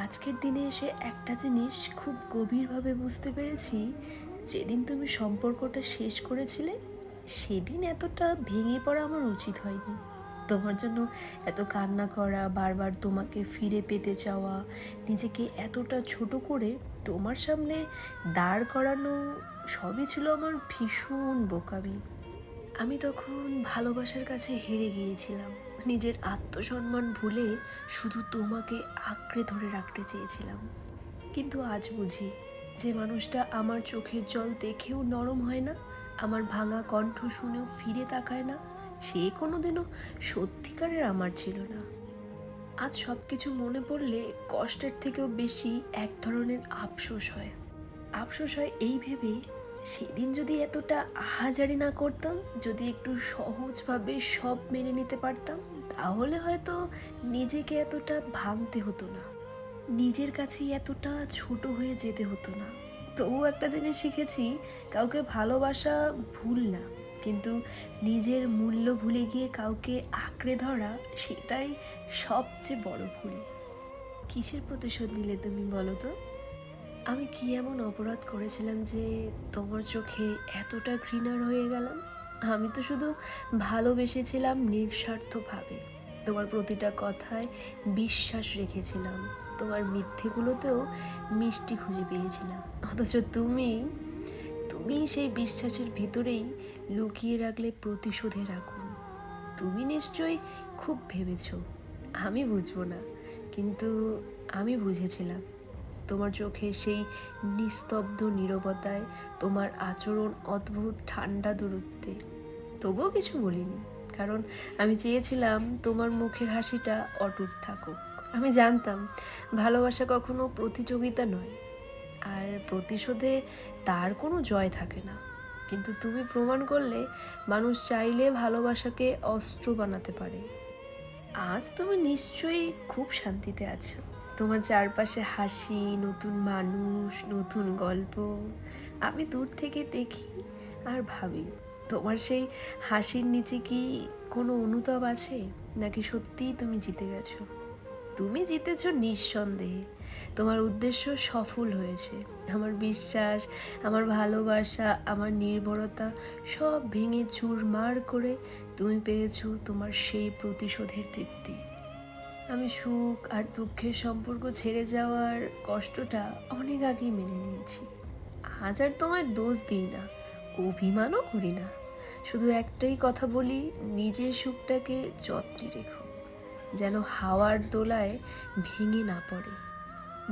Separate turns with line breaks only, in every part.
আজকের দিনে এসে একটা জিনিস খুব গভীরভাবে বুঝতে পেরেছি। যেদিন তুমি সম্পর্কটা শেষ করেছিলে সেদিন এতটা ভেঙে পড়া আমার উচিত হয়নি। তোমার জন্য এত কান্না করা, বারবার তোমাকে ফিরে পেতে চাওয়া, নিজেকে এতটা ছোট করে তোমার সামনে দাঁড় করানো, সবই ছিল আমার ভীষণ বোকামি। আমি তখন ভালোবাসার কাছে হেরে গিয়েছিলাম। নিজের আত্মসম্মান ভুলে শুধু তোমাকে আঁকড়ে ধরে রাখতে চেয়েছিলাম। কিন্তু আজ বুঝি, যে মানুষটা আমার চোখের জল দেখেও নরম হয় না, আমার ভাঙা কণ্ঠ শুনেও ফিরে তাকায় না, সে কোনোদিনও সত্যিকারের আমার ছিল না। আজ সব কিছু মনে পড়লে কষ্টের থেকেও বেশি এক ধরনের আফসোস হয়। আফসোস হয় এই ভেবে, সেদিন যদি এতটা আহাজারি না করতাম, যদি একটু সহজভাবে সব মেনে নিতে পারতাম, তাহলে হয়তো নিজেকে এতটা ভাঙতে হতো না, নিজের কাছেই এতটা ছোট হয়ে যেতে হতো না। তবুও একটা জিনিস শিখেছি, কাউকে ভালোবাসা ভুল না, কিন্তু নিজের মূল্য ভুলে গিয়ে কাউকে আঁকড়ে ধরা, সেটাই সবচেয়ে বড় ভুল। কিসের প্রতিশোধ নিলে তুমি বলো তো? আমি কি এমন অপরাধ করেছিলাম যে তোমার চোখে এতটা ঘৃণার হয়ে গেলাম? আমি তো শুধু ভালোবেসেছিলাম নিঃস্বার্থভাবে। তোমার প্রতিটা কথায় বিশ্বাস রেখেছিলাম, তোমার মিথ্যেগুলোতেও মিষ্টি খুঁজে পেয়েছিলাম। অথচ তুমি তুমি সেই বিশ্বাসের ভিতরেই লুকিয়ে রাখলে প্রতিশোধের আগুন। তুমি নিশ্চয়ই খুব ভেবেছ আমি বুঝবো না, কিন্তু আমি বুঝেছিলাম। তোমার চোখে সেই নিস্তব্ধ নীরবতায়, তোমার আচরণ অদ্ভুত ঠান্ডা দূরত্বে, তবুও কিছু বলিনি, কারণ আমি চেয়েছিলাম তোমার মুখের হাসিটা অটুট থাকুক। আমি জানতাম ভালোবাসা কখনো প্রতিযোগিতা নয়, আর প্রতিশোধে তার কোনো জয় থাকে না। কিন্তু তুমি প্রমাণ করলে মানুষ চাইলে ভালোবাসাকে অস্ত্র বানাতে পারে। আজ তুমি নিশ্চয়ই খুব শান্তিতে আছো। তোমার চারপাশে হাসি, নতুন মানুষ, নতুন গল্প। আমি দূর থেকে দেখি আর ভাবি, তোমার সেই হাসির নিচে কি কোনো অনুতাপ আছে, নাকি সত্যিই তুমি জিতে গেছো? তুমি জিতেছো নিঃসন্দেহে। তোমার উদ্দেশ্য সফল হয়েছে। আমার বিশ্বাস, আমার ভালোবাসা, আমার নির্ভরতা সব ভেঙে চুরমার করে তুমি পেয়েছো তোমার সেই প্রতিশোধের তৃপ্তি। আমি সুখ আর দুঃখের সম্পর্ক ছেড়ে যাওয়ার কষ্টটা অনেক আগেই মেনে নিয়েছি। আজ আর তোমায় দোষ দিই না, অভিমানও করি না। শুধু একটাই কথা বলি, নিজের সুখটাকে যত্নে রেখো, যেন হাওয়ার দোলায় ভেঙে না পড়ে।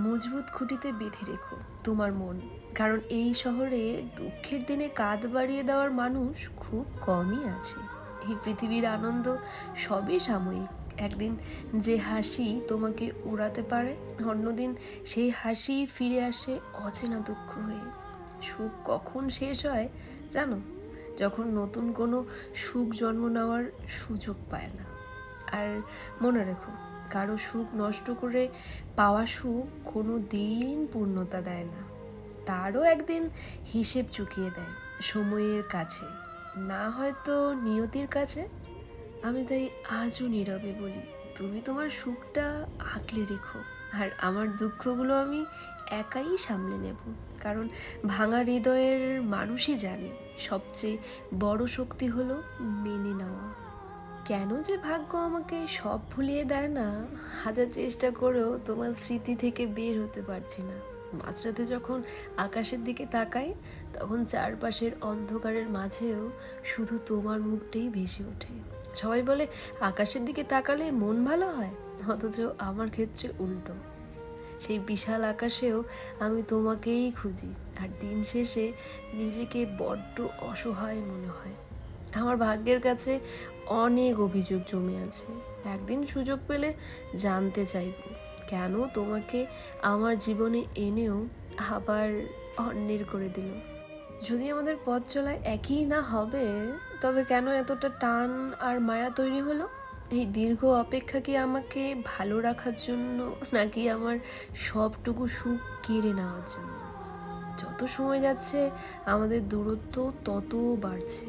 মজবুত খুঁটিতে বেঁধে রেখো তোমার মন, কারণ এই শহরে দুঃখের দিনে কাঁধ বাড়িয়ে দেওয়ার মানুষ খুব কমই আছে। এই পৃথিবীর আনন্দ সবই সাময়িক। একদিন যে হাসি তোমাকে উড়াতে পারে, অন্যদিন সেই হাসি ফিরে আসে অচেনা দুঃখ হয়ে। সুখ কখন শেষ হয় জানো? যখন নতুন কোনো সুখ জন্ম নেওয়ার সুযোগ পায় না। আর মনে রেখো, কারো সুখ নষ্ট করে পাওয়া সুখ কোনো দিন পূর্ণতা দেয় না, তারও একদিন হিসেব চুকিয়ে দেয় সময়ের কাছে, না হয়তো নিয়তির কাছে। আমি তাই আজও নীরবে বলি, তুমি তোমার সুখটা আঁকলে রেখো, আর আমার দুঃখগুলো আমি একাই সামলে নেব। কারণ ভাঙা হৃদয়ের মানুষই জানে সবচেয়ে বড় শক্তি হলো মেনে নেওয়া। কেন যে ভাগ্য আমাকে সব ভুলিয়ে দেয় না, হাজার চেষ্টা করেও তোমার স্মৃতি থেকে বের হতে পারছি না। মাঝরাতে যখন আকাশের দিকে তাকাই, তখন চারপাশের অন্ধকারের মাঝেও শুধু তোমার মুখটাই ভেসে ওঠে। সবাই বলে আকাশের দিকে তাকালে মন ভালো হয়, অথচ আমার ক্ষেত্রে উল্টো। সেই বিশাল আকাশেও আমি তোমাকেই খুঁজি, আর দিন শেষে নিজেকে বড্ড অসহায় মনে হয়। আমার ভাগ্যের কাছে অনেক অভিযোগ জমে আছে। একদিন সুযোগ পেলে জানতে চাইব, কেন তোমাকে আমার জীবনে এনেও আবার অন্যের করে দিল। যদি আমাদের পথ চলায় একই না হবে, তবে কেন এতটা টান আর মায়া তৈরি হলো? এই দীর্ঘ অপেক্ষা কি আমাকে ভালো রাখার জন্য, নাকি আমার সবটুকু সুখ কেড়ে নেওয়ার জন্য? যত সময় যাচ্ছে আমাদের দূরত্ব তত বাড়ছে।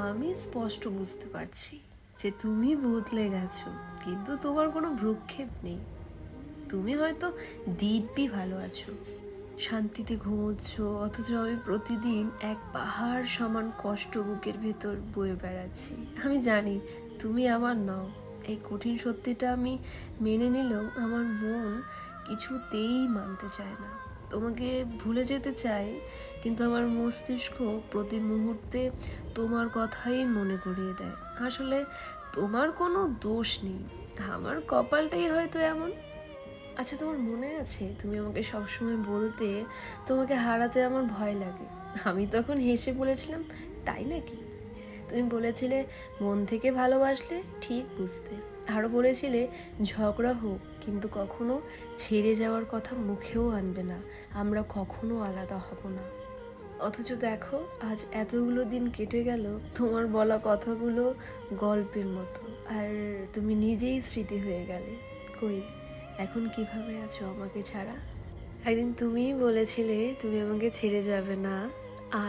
আমি স্পষ্ট বুঝতে পারছি যে তুমি বদলে গেছো, কিন্তু তোমার কোনো ভ্রুক্ষেপ নেই। তুমি হয়তো দিব্যি ভালো আছো, শান্তিতে ঘুমোচ্ছ, অথচ আমি প্রতিদিন এক পাহাড় সমান কষ্ট বুকের ভেতর বয়ে বেড়াচ্ছি। আমি জানি তুমি আমার নও। এই কঠিন সত্যিটা আমি মেনে নিলেও আমার মন কিছুতেই মানতে চায় না। তোমাকে ভুলে যেতে চাই, কিন্তু আমার মস্তিষ্ক প্রতি মুহূর্তে তোমার কথাই মনে করিয়ে দেয়। আসলে তোমার কোনো দোষ নেই, আমার কপালটাই হয়তো এমন। আচ্ছা, তোমার মনে আছে তুমি আমাকে সবসময় বলতে তোমাকে হারাতে আমার ভয় লাগে? আমি তখন হেসে বলেছিলাম, তাই নাকি? তুমি বলেছিলে মন থেকে ভালোবাসলে ঠিক বুঝতে। আরও বলেছিলে ঝগড়া হোক কিন্তু কখনো ছেড়ে যাওয়ার কথা মুখেও আনবে না, আমরা কখনো আলাদা হব না। অথচ দেখো আজ এতগুলো দিন কেটে গেল, তোমার বলা কথাগুলো গল্পের মতো, আর তুমি নিজেই স্মৃতি হয়ে গেলে। কই, এখন কিভাবে আছো আমাকে ছাড়া? একদিন তুমিই বলেছিলে তুমি আমাকে ছেড়ে যাবে না।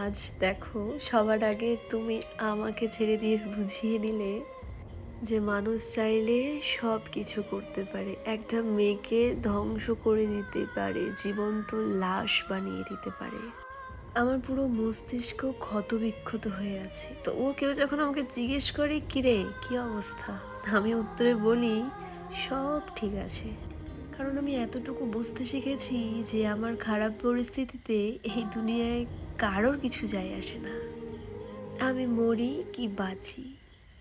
আজ দেখো সবার আগে তুমি আমাকে ছেড়ে দিয়ে বুঝিয়ে দিলে যে মানুষ চাইলে সব কিছু করতে পারে, একটা মেয়েকে ধ্বংস করে দিতে পারে, জীবন্ত লাশ বানিয়ে দিতে পারে। আমার পুরো মস্তিষ্ক ক্ষতবিক্ষত হয়ে আছে, তবুও কেউ যখন আমাকে জিজ্ঞেস করে কিরে কি অবস্থা, আমি উত্তরে বলি সব ঠিক আছে। কারণ আমি এতটুকু বুঝতে শিখেছি যে আমার খারাপ পরিস্থিতিতে এই দুনিয়ায় কারোর কিছু যায় আসে না। আমি মরি কি বাঁচি